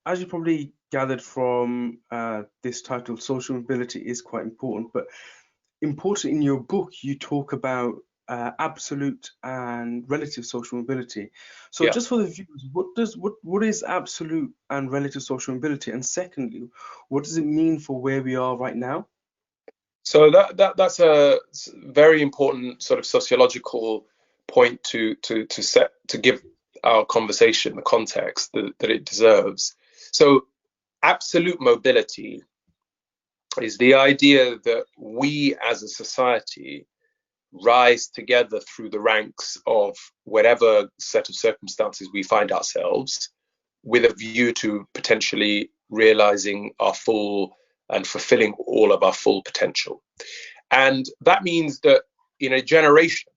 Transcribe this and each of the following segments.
as you probably gathered from this title, social mobility is quite important. But important in your book, you talk about absolute and relative social mobility. So Yeah. just for the viewers, what is absolute and relative social mobility? And secondly, what does it mean for where we are right now? So that's a very important sort of sociological point to give our conversation the context that it deserves. So absolute mobility is the idea that we as a society rise together through the ranks of whatever set of circumstances we find ourselves, with a view to potentially realizing our full and fulfilling all of our full potential. And that means that in a generation,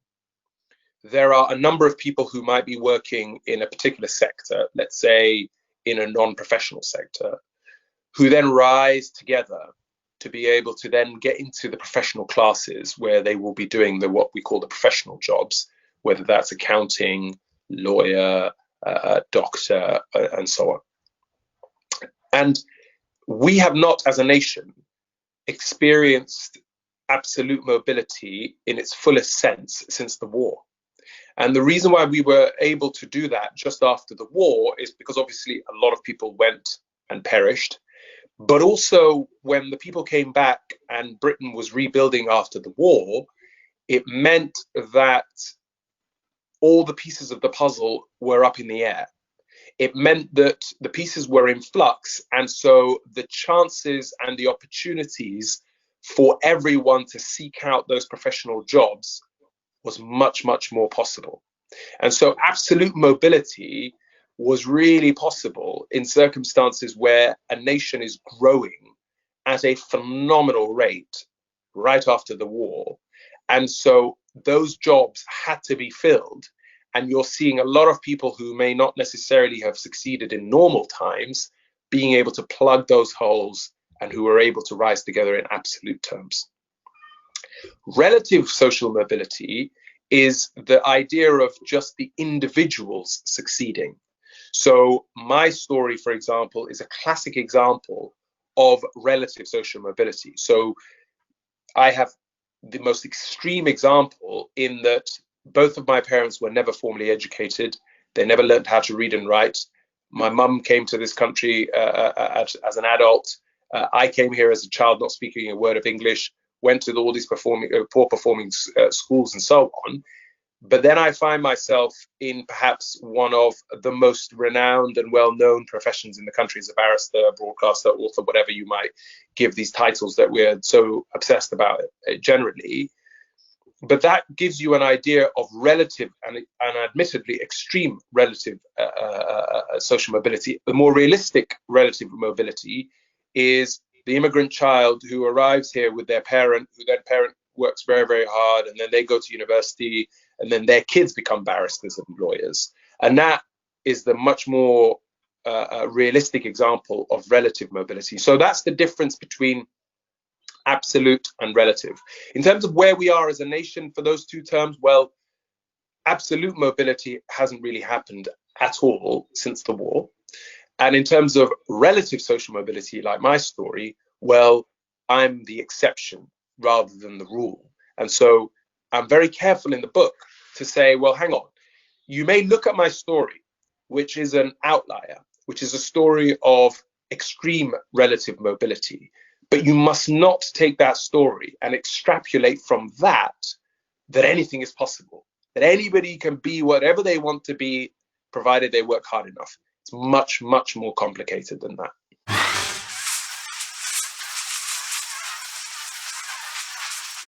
there are a number of people who might be working in a particular sector, let's say in a non-professional sector, who then rise together to be able to then get into the professional classes where they will be doing what we call the professional jobs, whether that's accounting, lawyer, doctor, and so on. And we have not, as a nation, experienced absolute mobility in its fullest sense since the war. And the reason why we were able to do that just after the war is because obviously a lot of people went and perished. But also when the people came back and Britain was rebuilding after the war, it meant that all the pieces of the puzzle were up in the air. It meant that the pieces were in flux. And so the chances and the opportunities for everyone to seek out those professional jobs was much, much more possible. And so absolute mobility was really possible in circumstances where a nation is growing at a phenomenal rate right after the war. And so those jobs had to be filled. And you're seeing a lot of people who may not necessarily have succeeded in normal times being able to plug those holes and who are able to rise together in absolute terms. Relative social mobility is the idea of just the individuals succeeding. So my story, for example, is a classic example of relative social mobility. So I have the most extreme example in that both of my parents were never formally educated. They never learned how to read and write. My mum came to this country as an adult. I came here as a child, not speaking a word of English, went to all these poor performing schools and so on. But then I find myself in perhaps one of the most renowned and well-known professions in the country as a barrister, broadcaster, author, whatever you might give these titles that we're so obsessed about generally. But that gives you an idea of relative and admittedly extreme relative social mobility. The more realistic relative mobility is the immigrant child who arrives here with their parent, who their parent works very, very hard, and then they go to university, and then their kids become barristers and lawyers. And that is the much more realistic example of relative mobility. So that's the difference between absolute and relative. In terms of where we are as a nation for those two terms, well, absolute mobility hasn't really happened at all since the war. And in terms of relative social mobility, like my story, well, I'm the exception rather than the rule. And so I'm very careful in the book to say, well, hang on, you may look at my story, which is an outlier, which is a story of extreme relative mobility, but you must not take that story and extrapolate from that anything is possible, that anybody can be whatever they want to be, provided they work hard enough. It's much, much more complicated than that.